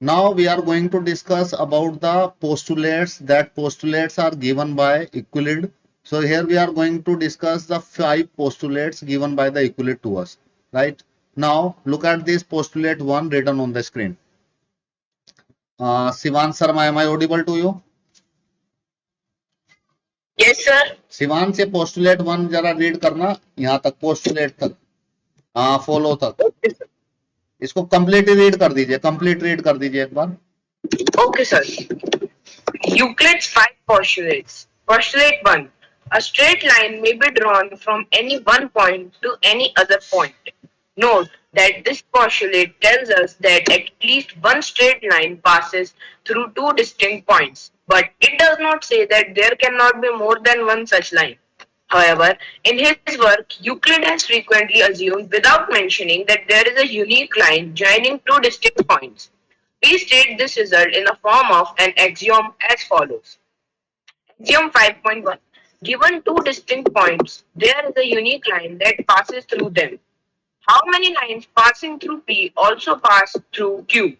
Now we are going to discuss about the postulates. That postulates are given by Euclid. So here we are going to discuss the 5 postulates given by the Euclid to us. Right? Now look at this postulate 1 written on the screen. Sivan Sharma, am I audible to you? Yes, sir. Shivan से postulate 1 जरा read करना यहाँ तक postulate तक, हाँ follow तक, Okay, sir. इसको complete read कर दीजिए, कंप्लीट रीड कर दीजिए एक बार. Okay, sir. Euclid's 5 postulates. Postulate 1. A straight line may be drawn from any one point to any other point. Note that this postulate tells us that at least one straight line passes through two distinct points, but it does not say that there cannot be more than one such line. However, in his work, Euclid has frequently assumed without mentioning that there is a unique line joining two distinct points. We state this result in the form of an axiom as follows. Axiom 5.1. Given two distinct points, there is a unique line that passes through them. How many lines passing through P also pass through Q?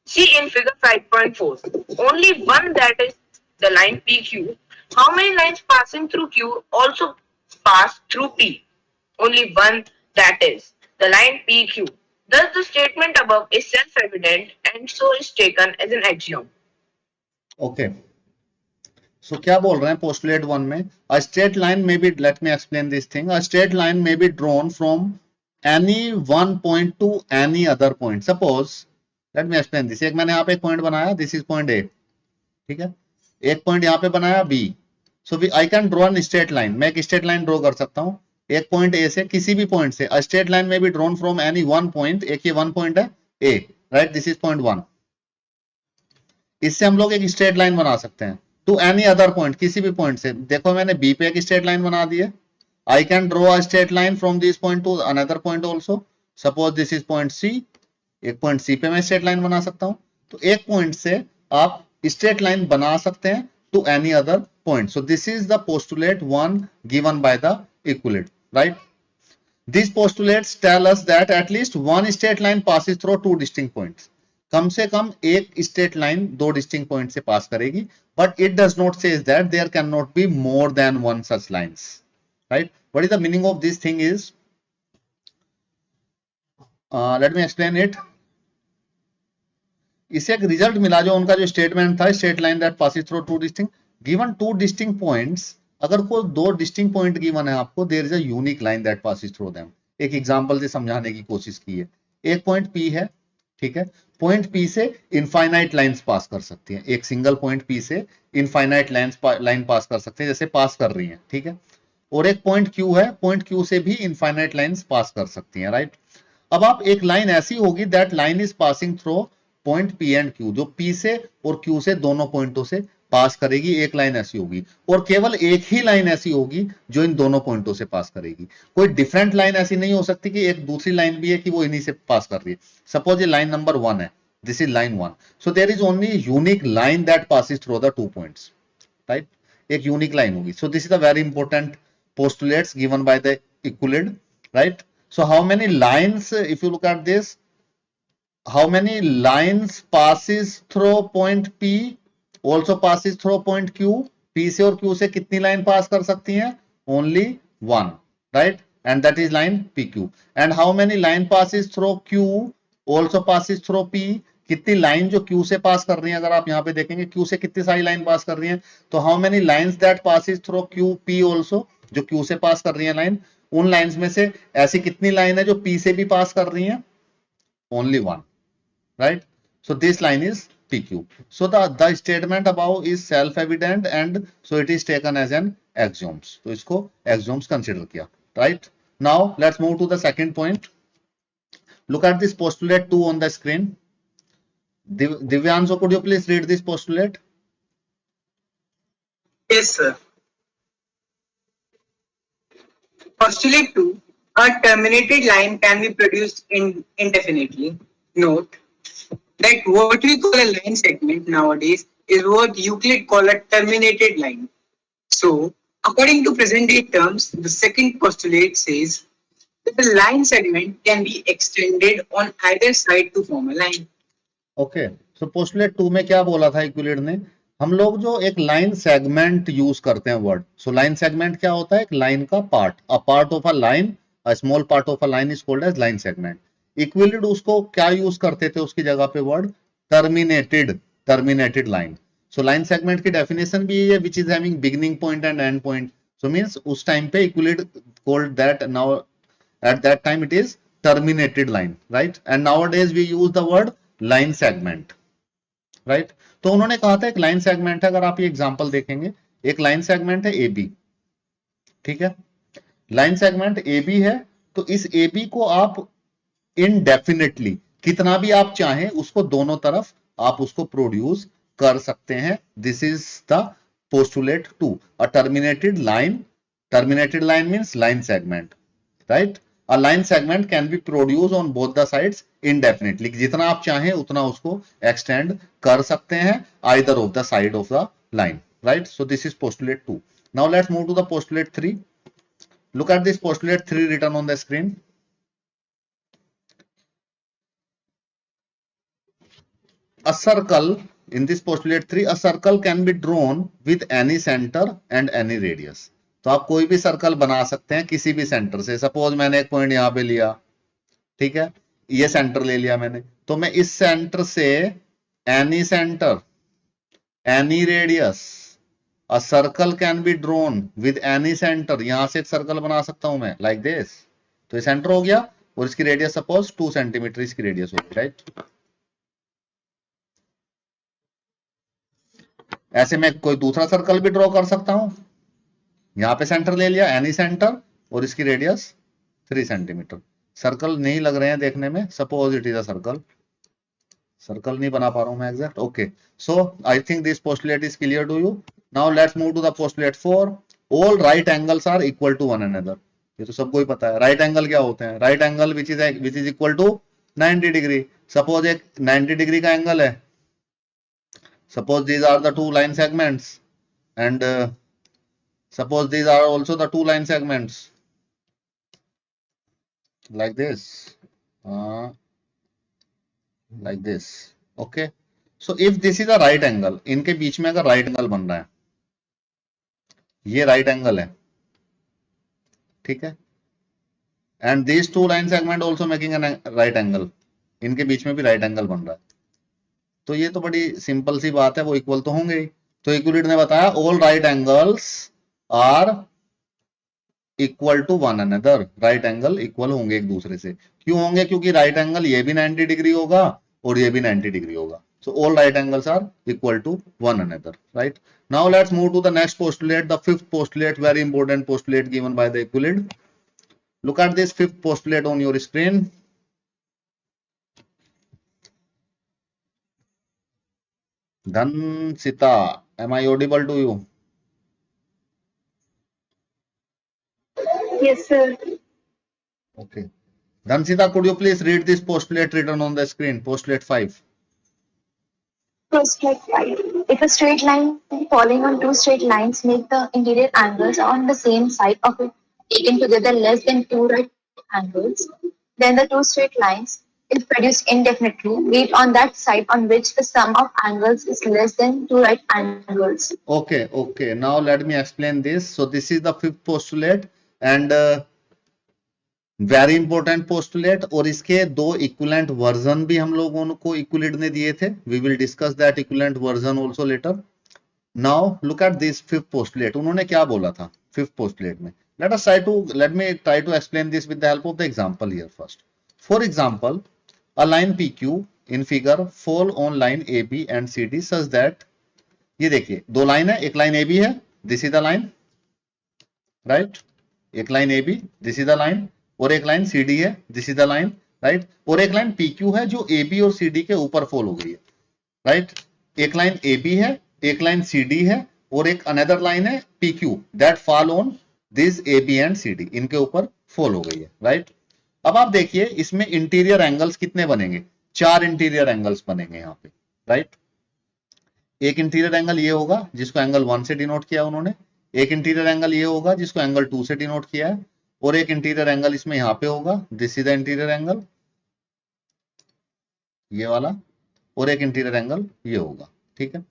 See in figure 5.4. Only one, that is the line PQ. How many lines passing through Q also pass through P? Only one, that is the line PQ. Thus the statement above is self-evident and so is taken as an axiom. Okay, so क्या बोल रहे हैं postulate 1 में? A straight line may be, let me explain this thing, a straight line may be drawn from any one point to any other point. Suppose, let me explain this. एक मैंने यहाँ पे एक पॉइंट बनाया, this is point A, ठीक है. एक point यहाँ पे बनाया B. So I can draw an straight line. मैं एक स्ट्रेट लाइन ड्रॉ कर सकता हूँ एक पॉइंट ए से, किसी भी पॉइंट से. अ straight line may be drawn from any one point. एक ये वन पॉइंट है ए, राइट, दिस इज पॉइंट 1. इससे हम लोग एक स्ट्रेट लाइन बना सकते हैं टू एनी अदर पॉइंट, किसी भी पॉइंट से. देखो मैंने बी पे एक स्ट्रेट लाइन बना दी है. I can draw a straight line from this point to another point also. Suppose this is point C. एक पॉइंट सी पे मैं स्ट्रेट लाइन बना सकता हूं. तो एक पॉइंट से आप स्ट्रेट लाइन बना सकते हैं to any other point. So this is the postulate 1 given by the Euclid, right? These postulates tell us that at least one straight line passes through two distinct points. कम से कम एक straight line दो distinct point से पास करेगी, but it does not says that there can not be more than one such lines, right? What is the meaning of this thing is, let me explain it. इसे एक result मिला जो उनका जो statement था, straight line that passes through two distinct, given two distinct points. अगर कोई दो डिस्टिंक्ट पॉइंट गिवन है आपको, there is a unique line that passes through them. एक एग्जांपल से समझाने की कोशिश की है. एक पॉइंट पी है, ठीक है. पॉइंट पी से इनफाइनाइट लाइंस पास कर सकती हैं. एक सिंगल पॉइंट पी से इनफाइनाइट लाइन पास कर सकते हैं, जैसे पास कर रही हैं, ठीक है. और एक पॉइंट क्यू है, पॉइंट क्यू से भी इनफाइनाइट लाइंस पास कर सकती हैं, राइट? अब आप एक लाइन ऐसी होगी that line is passing through point P and Q, जो पी से और क्यू से दोनों पॉइंटों से पास करेगी. एक लाइन ऐसी होगी, और केवल एक ही लाइन ऐसी होगी जो इन दोनों पॉइंटों से पास करेगी. कोई डिफरेंट लाइन ऐसी नहीं हो सकती कि एक दूसरी लाइन भी है कि वो इन्हीं से पास कर रही है. सपोज ये लाइन नंबर 1 है, this is line 1. So there is only unique line that passes through the two points, right? एक यूनिक लाइन होगी. So this is the very important postulates given by the Euclid, right? So how many lines, if you look at this, how many lines passes through point P also passes through point Q? P से और Q से कितनी line पास कर सकती हैं? Only one, right? And that is line PQ. And how many line passes through Q also passes through P? कितनी line जो Q से पास कर रही हैं, अगर आप यहाँ पे देखेंगे Q से कितनी सारी लाइन पास कर रही हैं, तो how many lines that passes through Q P also, जो Q से पास कर रही है लाइन, उन लाइंस में से ऐसी कितनी लाइन है जो P से भी पास कर रही हैं? Only one, right? So this line is PQ. So the statement above is self-evident and so it is taken as an axioms. तो इसको axioms consider किया, right? Now let's move to the second point. Look at this postulate 2 on the screen. Divyansu, could you please read this postulate? Yes, sir. Postulate 2. A terminated line can be produced indefinitely. Note that what we call a line segment nowadays is what Euclid call a terminated line. So, according to present day terms, the second postulate says that the line segment can be extended on either side to form a line. Okay, so postulate 2 में क्या बोला था Euclid ने, हम लोग जो एक line segment use करते हैं वर्ड, सो लाइन सेगमेंट क्या होता है, एक लाइन का part, a part of a line, a small part of a line is called as line segment. Euclid उसको क्या यूज करते थे उसकी जगह पे word terminated line. So line segment की डेफिनेशन भी है which is having beginning point and end point, so means उस टाइम पे Euclid called that, now at that time it is terminated line, right? And nowadays we use the word line segment, right? तो उन्होंने कहा था एक line segment है, अगर आप ये एग्जांपल देखेंगे, एक लाइन सेगमेंट है ए बी, ठीक है, लाइन सेगमेंट ए बी है, तो इस ए बी को आप इनडेफिनेटली कितना भी आप चाहें उसको दोनों तरफ आप उसको प्रोड्यूस कर सकते हैं। This is the postulate 2, a terminated line means line segment, right? A line segment can be produced on both the sides indefinitely, जितना आप चाहें उतना उसको extend कर सकते हैं either of the side of the line, right? So this is postulate 2. Now let's move to the postulate 3. Look at this postulate 3 written on the screen. A circle, in this postulate 3, a circle can be drawn with any center and any radius. तो आप कोई भी circle बना सकते हैं किसी भी centre से, सपोज मैंने एक पॉइंट यहां पे लिया, ठीक है, ये सेंटर ले लिया मैंने, तो मैं इस सेंटर से any centre any radius, a circle can be drawn with any centre, यहां से एक सर्कल बना सकता हूं मैं लाइक दिस, तो ये सेंटर हो गया और इसकी रेडियस सपोज 2 सेंटीमीटर इसकी रेडियस होगी, राइट? ऐसे मैं कोई दूसरा सर्कल भी ड्रॉ कर सकता हूं, यहां पे सेंटर ले लिया एनी सेंटर और इसकी रेडियस 3 सेंटीमीटर, सर्कल नहीं लग रहे हैं देखने में, suppose it is a circle, circle नहीं बना पा रहा हूं मैं exact, okay, so I think this postulate is clear to you. Now let's move to the postulate 4, all right angles are equal to one another. ये तो सबको ही पता है, राइट एंगल क्या होते हैं, right angle which is equal to 90 degree, suppose एक 90 degree का एंगल है, suppose these are the two line segments and suppose these are also the two line segments like this, like this, okay? So if this is a right angle, इनके बीच में अगर right angle बन रहा है, ये right angle है, ठीक है, and these two line segment also making a right angle, इनके बीच में भी right angle बन रहा है, तो ये तो बड़ी सिंपल सी बात है, वो इक्वल तो होंगे ही। तो यूक्लिड ने बताया all right angles are equal to one another, right angle equal होंगे एक दूसरे से, क्यों होंगे, क्योंकि राइट एंगल ये भी 90 डिग्री होगा और ये भी 90 डिग्री होगा, so all right angles are equal to one another, right? Now let's move to the next postulate, the fifth postulate, very important postulate given by the Euclid. Look at this fifth postulate on your screen. Dhansita, am I audible to you? Yes, sir. Okay. Dhansita, could you please read this postulate written on the screen? Postulate 5. Postulate 5. If a straight line falling on two straight lines make the interior angles on the same side of it taken together less than two right angles, then the two straight lines is produced indefinitely meet on that side on which the sum of angles is less than two right angles. Okay, okay. Now let me explain this. So this is the fifth postulate and very important postulate, और इसके दो equivalent version भी हम लोगों को Euclid ने दिए थे, we will discuss that equivalent version also later. Now look at this fifth postulate, उन्होंने क्या बोला था फिफ्थ पोस्टुलेट में, let me try to explain this with the help of the example here first. For example, a line PQ in figure fall on line AB and CD such that, ये देखिए दो line है, एक line AB है, this is the line, right, एक line AB, this is the line, और एक line CD है, this is the line, right, और एक लाइन PQ है जो AB और CD के ऊपर फॉल हो गई है, राइट, एक लाइन AB है, एक लाइन CD है, और एक अनदर लाइन है PQ that fall on this AB and CD, इनके ऊपर फॉल हो गई है, राइट। अब आप देखिए इसमें इंटीरियर एंगल्स कितने बनेंगे, 4 इंटीरियर एंगल्स बनेंगे यहाँ पे, राइट। एक इंटीरियर एंगल ये होगा जिसको एंगल 1 से डिनोट किया उन्होंने, एक इंटीरियर एंगल ये होगा जिसको एंगल 2 से डिनोट किया है, और एक इंटीरियर एंगल इसमें यहां पे होगा, this is the interior angle, ये वाला, और एक इंटीरियर एंगल ये होगा, ठीक है।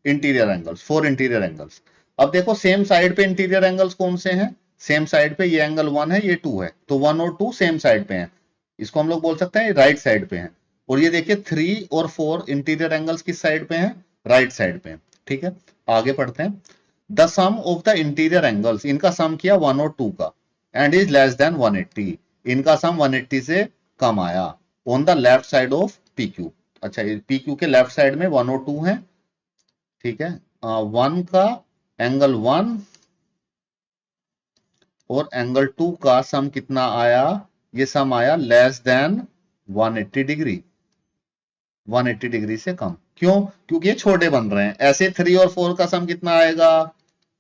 Interior angles, 4 interior angles. अब देखो सेम साइड पे इंटीरियर एंगल्स कौन से हैं, सेम साइड पे ये एंगल 1 है, ये 2 है, तो 1 और 2 सेम साइड पे हैं, इसको हम लोग बोल सकते हैं राइट साइड पे हैं। और ये देखिए 3 और 4 इंटीरियर एंगल्स किस साइड पे हैं, राइट साइड पे हैं, ठीक है। आगे पढ़ते हैं। The sum of the interior angles, इनका सम किया 1 और 2 का, एंड इज लेस देन 180, इनका सम 180 से कम आया on the left side of P Q. अच्छा, पी क्यू के लेफ्ट साइड में 1 और 2 है, ठीक है। 1 का एंगल 1 और एंगल 2 का सम कितना आया, ये सम आया लेस देन 180 डिग्री, 180 डिग्री से कम। क्यों, क्योंकि ये छोटे बन रहे हैं। ऐसे 3 और 4 का सम कितना आएगा,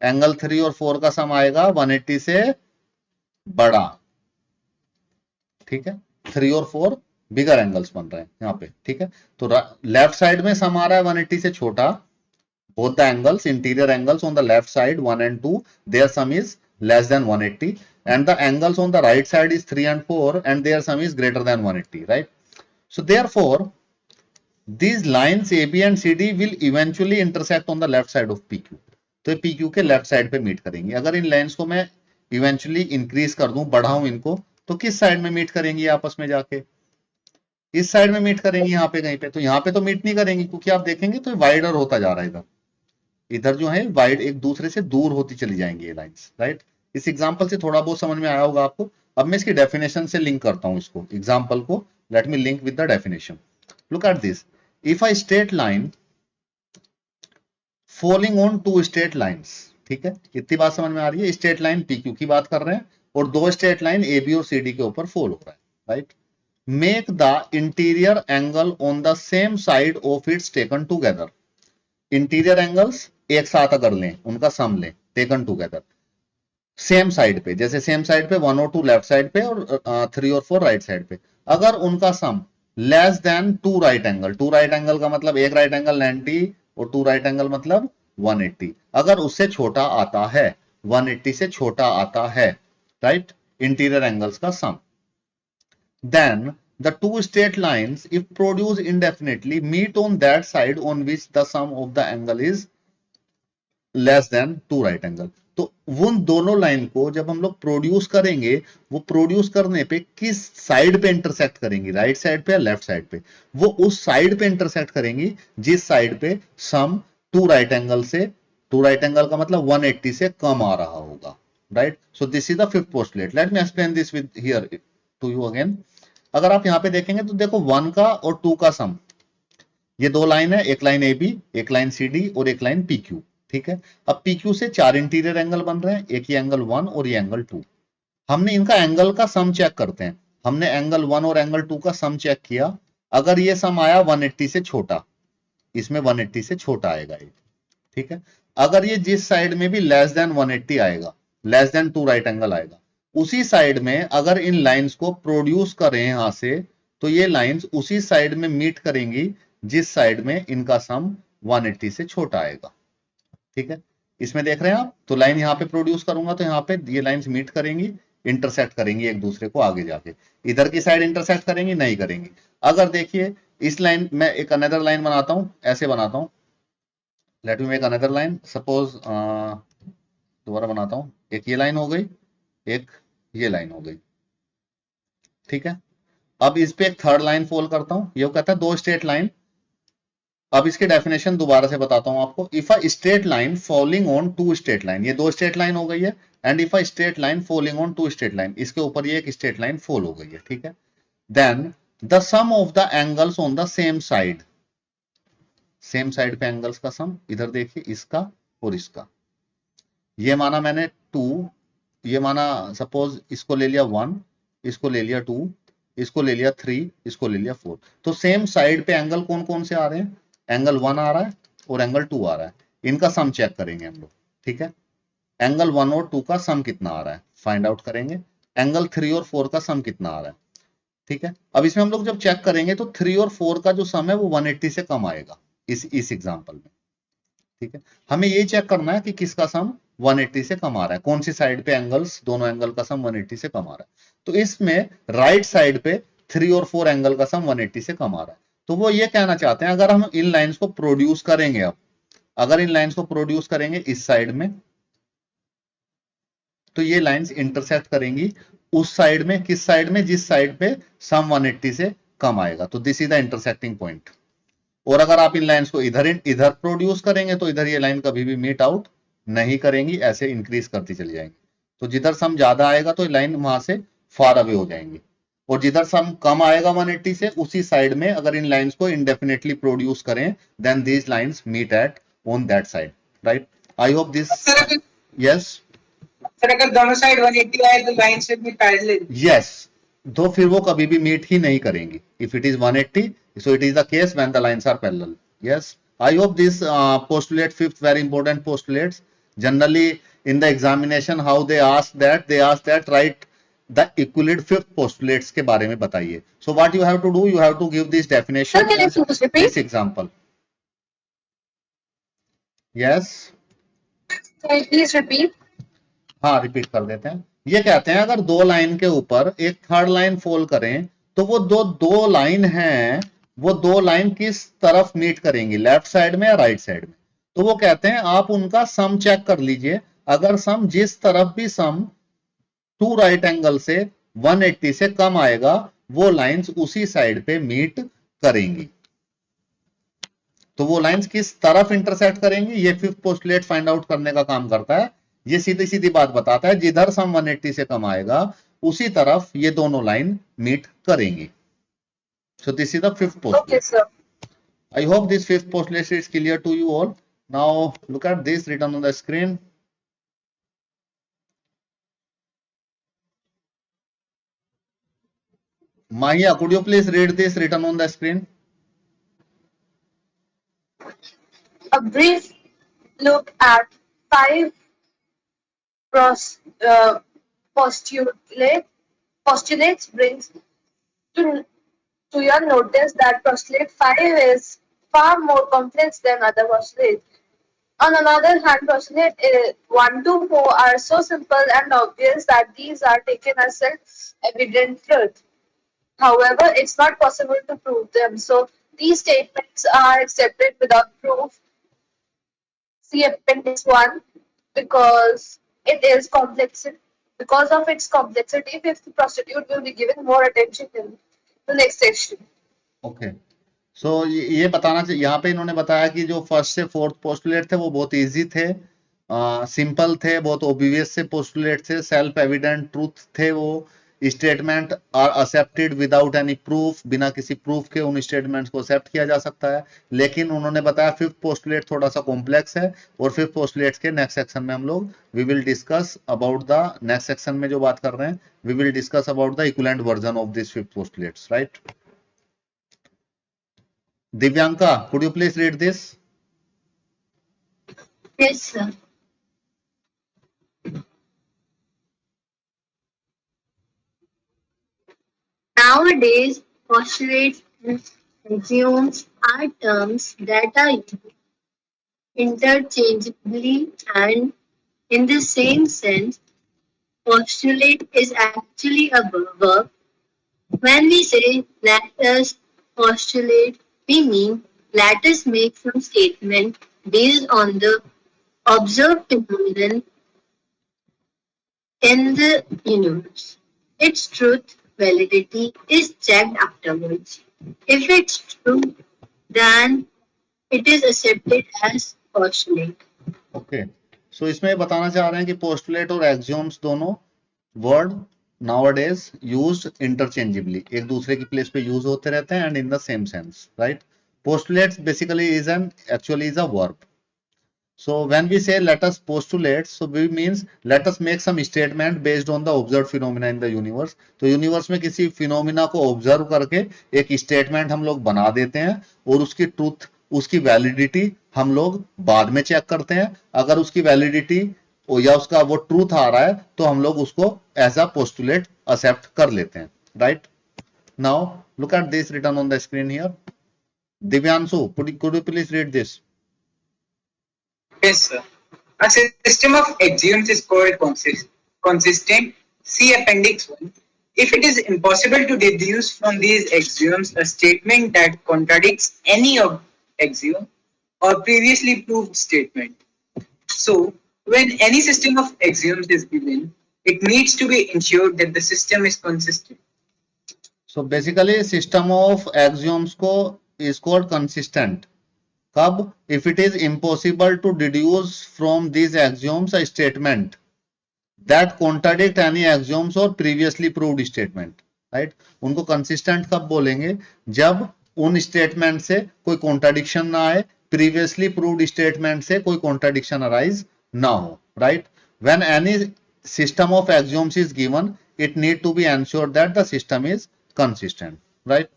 एंगल 3 और 4 का सम आएगा 180 से बड़ा, ठीक है। 3 और 4 बिगर एंगल्स बन रहे हैं यहाँ पे, ठीक है। तो लेफ्ट साइड में सम आ रहा है 180 से छोटा, both the angles, interior angles on the left side 1 and 2, their sum is less than 180, and the angles on the right side is 3 and 4 and their sum is greater than 180, right? So therefore these lines AB and CD will eventually intersect on the left side of PQ. तो ये PQ के left side पे meet करेंगी। अगर इन lines को मैं eventually increase कर दूं, बढ़ाऊं इनको, तो किस साइड में मीट करेंगी आपस में जाके, इस साइड में मीट करेंगी यहाँ पे कहीं पे। तो यहाँ पे तो मीट नहीं करेंगी, क्योंकि आप देखेंगे तो वाइडर होता जा रहा है, इधर जो है वाइड एक दूसरे से दूर होती चली जाएंगी ये लाइंस, राइट। इस एग्जांपल से थोड़ा बहुत समझ में आया होगा आपको। अब मैं इसकी डेफिनेशन से लिंक करता हूं इसको, एग्जांपल को। Let me link with the definition. Look at this, if a straight line falling on 2 straight lines, ठीक है, इतनी बात समझ में आ रही है। स्ट्रेट लाइन PQ की बात कर रहे हैं और 2 स्ट्रेट लाइन AB और CD के ऊपर फॉल हो रहा है, right. Make the interior angle on the same side of its taken together. Interior angles एक साथ अगर लें, उनका सम लें, टेकन टुगेदर सेम साइड पे, जैसे सेम साइड पे 1 और 2 लेफ्ट साइड पे और 3 और 4 राइट साइड पे, अगर उनका sum less than 2 right angle, 2 right angle का मतलब एक राइट एंगल 90 और 2 राइट एंगल मतलब 180, अगर उससे छोटा आता है, 180 से छोटा आता है, राइट, इंटीरियर एंगल्स का सम, then the two straight lines, if produced indefinitely, meet on that side on which the sum of the angle is less than 2 right angle. तो उन दोनों लाइन को जब हम लोग प्रोड्यूस करेंगे, वो प्रोड्यूस करने पे किस साइड पे इंटरसेक्ट करेंगी, राइट साइड पे या लेफ्ट साइड पे, वो उस साइड पे इंटरसेक्ट करेंगी जिस साइड पे सम 2 राइट एंगल से, 2 राइट एंगल का मतलब 180 से कम आ रहा होगा, right. So this is the fifth postulate. Let me explain this with here to you again. अगर आप यहां पे देखेंगे तो देखो 1 का और 2 का सम, ये 2 लाइन है, एक लाइन AB, एक लाइन CD और एक लाइन PQ, ठीक है। अब PQ से 4 इंटीरियर एंगल बन रहे हैं, एक ये एंगल 1 और ये एंगल 2। हमने इनका एंगल का सम चेक करते हैं। हमने एंगल 1 और एंगल 2 का सम चेक किया, अगर ये सम आया 180 से छोटा, इसमें 180 से छोटा आएगा ये, ठीक है। अगर ये जिस साइड में भी लेस देन 180 आएगा, लेस देन 2 राइट एंगल आएगा, उसी साइड में अगर इन लाइंस को प्रोड्यूस करें यहां से, तो ये लाइंस उसी साइड में मीट करेंगी जिस साइड में इनका सम 180 से छोटा आएगा, ठीक है। इसमें देख रहे हैं आप, तो लाइन यहां पे प्रोड्यूस करूंगा तो यहां पे ये लाइंस मीट करेंगी, इंटरसेक्ट करेंगी एक दूसरे को आगे जाके। इधर की साइड इंटरसेक्ट करेंगी, नहीं करेंगी। अगर देखिए इस लाइन में एक अनदर लाइन बनाता हूं, ऐसे बनाता हूं, let me make another line, suppose दोबारा बनाता हूं, एक ये लाइन हो गई, एक ये लाइन हो गई, ठीक है। अब इस पे एक थर्ड लाइन फॉल करता हूं, ये कहता है 2 स्ट्रेट लाइन। अब इसके डेफिनेशन दोबारा से बताता हूं आपको। If a straight line falling on 2 straight line, ये 2 स्ट्रेट लाइन हो गई है, and if a straight line falling on 2 straight line, इसके ऊपर ये एक स्ट्रेट लाइन फॉल हो गई है, ठीक है। Then the sum of the angles on the same side, same side पे एंगल्स का सम, इधर देखिए इसका और इसका, ये माना मैंने 2, ये माना सपोज इसको ले लिया 1, इसको ले लिया 2, इसको ले लिया 3, इसको ले लिया 4। तो सेम साइड पे एंगल कौन कौन से आ रहे हैं, एंगल 1 आ रहा है और एंगल 2 आ रहा है, इनका सम चेक करेंगे हम लोग, ठीक है। एंगल 1 और 2 का सम कितना आ रहा है फाइंड आउट करेंगे, एंगल 3 और 4 का सम कितना आ रहा है, ठीक है। अब इसमें हम लोग जब चेक करेंगे तो 3 और 4 का जो सम है वो 180 से कम आएगा इस एग्जांपल में, ठीक है। हमें ये चेक करना है कि किसका सम 180 से कम आ रहा है, कौन सी साइड पे एंगल्स, दोनों एंगल का सम 180 से कम आ रहा है। तो इसमें राइट साइड पे 3 और 4 एंगल का सम 180 से कम आ रहा है। तो वो ये कहना चाहते हैं अगर हम इन लाइंस को प्रोड्यूस करेंगे, अब अगर इन लाइंस को प्रोड्यूस करेंगे इस साइड में, तो ये लाइंस इंटरसेक्ट करेंगी उस साइड में, किस साइड में, जिस साइड पे सम 180 से कम आएगा, तो this is the intersecting point. और अगर आप इन लाइंस को इधर इधर प्रोड्यूस करेंगे तो इधर ये लाइन कभी भी मीट आउट नहीं करेंगी, ऐसे इंक्रीज करती चली जाएंगी। तो जिधर सम ज्यादा आएगा तो लाइन वहां से फार अवे हो जाएंगी, और जिधर सम कम आएगा 180 से उसी साइड में अगर इन लाइंस को इंडेफिनेटली प्रोड्यूस करें then these lines meet at on that side, right. I hope this, yes sir अगर दोनों साइड 180 आए तो लाइन से भी पैरेलल, यस, तो फिर वो कभी भी मीट ही नहीं करेंगी। If it is 180 so it is the case when the lines are parallel. Yes, I hope this postulate, fifth very important postulates. Generally in the examination how they ask that write the equivalent fifth postulates के बारे में बताइए। So what you have to do, you have to give this definition. Sir, can you please repeat? This example. Yes. Can you please repeat? हाँ, repeat कर देते हैं। ये कहते हैं अगर दो लाइन के ऊपर एक थर्ड लाइन फॉल करें तो वो दो लाइन हैं, वो दो लाइन किस तरफ मीट करेंगी, लेफ्ट साइड में या राइट साइड में। तो वो कहते हैं आप उनका सम चेक कर लीजिए, अगर सम जिस तरफ भी सम टू राइट एंगल से 180 से कम आएगा वो लाइंस उसी साइड पे मीट करेंगी। तो वो लाइंस किस तरफ इंटरसेक्ट करेंगी, ये फिफ्थ पोस्टुलेट फाइंड आउट करने का काम करता है। ये सीधी सीधी बात बताता है, जिधर सम 180 से कम आएगा उसी तरफ ये दोनों लाइन मीट करेंगी। So this is the fifth postulate. Okay, sir. I hope this fifth postulate is clear to you all. Now look at this written on the screen. Mahia, could you please read this written on the screen? A brief look at 5 postulates brings to your notice that postulate 5 is far more complex than other postulates. On another hand, postulate 1 to 4 are so simple and obvious that these are taken as self-evident truth. However, it's not possible to prove them. So these statements are accepted without proof. See Appendix 1 because it is complex. Because of its complexity, fifth postulate will be given more attention in the next section. Okay. So ये बताना चाहिए, यहाँ पे इन्होंने बताया कि जो first से फोर्थ पोस्टुलेट थे वो बहुत इजी थे, सिंपल थे, बहुत ओब्वियस से पोस्टुलेट थे, सेल्फ एविडेंट ट्रूथ थे, वो statement are accepted without any proof, बिना किसी प्रूफ के उन स्टेटमेंट्स को एक्सेप्ट किया जा सकता है। लेकिन उन्होंने बताया फिफ्थ पोस्टुलेट थोड़ा सा कॉम्प्लेक्स है, और फिफ्थ पोस्टुलेट्स के नेक्स्ट सेक्शन में हम लोग we will discuss about the next section में जो बात कर रहे हैं, we will discuss about the equivalent version of this fifth postulates, right. Divyanka, could you please read this? Yes, sir. Nowadays, postulates and axioms are terms that are used interchangeably, and in the same sense, postulate is actually a verb. When we say let us postulate, we mean let us make some statement based on the observed phenomenon in the universe. Its truth validity is checked afterwards. If it's true, then it is accepted as postulate. Okay. So इसमें बताना चाह रहे हैं कि postulate और axioms दोनों word nowadays used interchangeably, एक दूसरे की प्लेस पे यूज होते रहते हैं and in the same sense, right? Postulates basically actually is a verb. So when we say let us postulate, so we means let us make some statement based on the observed phenomena in the universe. तो universe में किसी phenomena को observe करके एक statement हम लोग बना देते हैं, और उसकी ट्रूथ, उसकी वैलिडिटी हम लोग बाद में चेक करते हैं। अगर उसकी वैलिडिटी या उसका वो ट्रूथ आ रहा है तो हम लोग उसको एज अ पोस्टुलेट एक्सेप्ट कर लेते हैं, right. Now look at this written on the screen here. Divyanshu, could you please read this? Yes, sir. A system of axioms is called consistent. See Appendix 1. If it is impossible to deduce from these axioms a statement that contradicts any of axiom or previously proved statement. So, when any system of axioms is given, it needs to be ensured that the system is consistent. So basically system of axioms को is called consistent. कब? If it is impossible to deduce from these axioms a statement that contradict any axioms or previously proved statement, right? उनको consistent कब बोलेंगे? जब उन statement से कोई contradiction ना आए, previously proved statement से कोई contradiction arise ना हो, right? When any system of axioms is given, it need to be ensured that the system is consistent, right?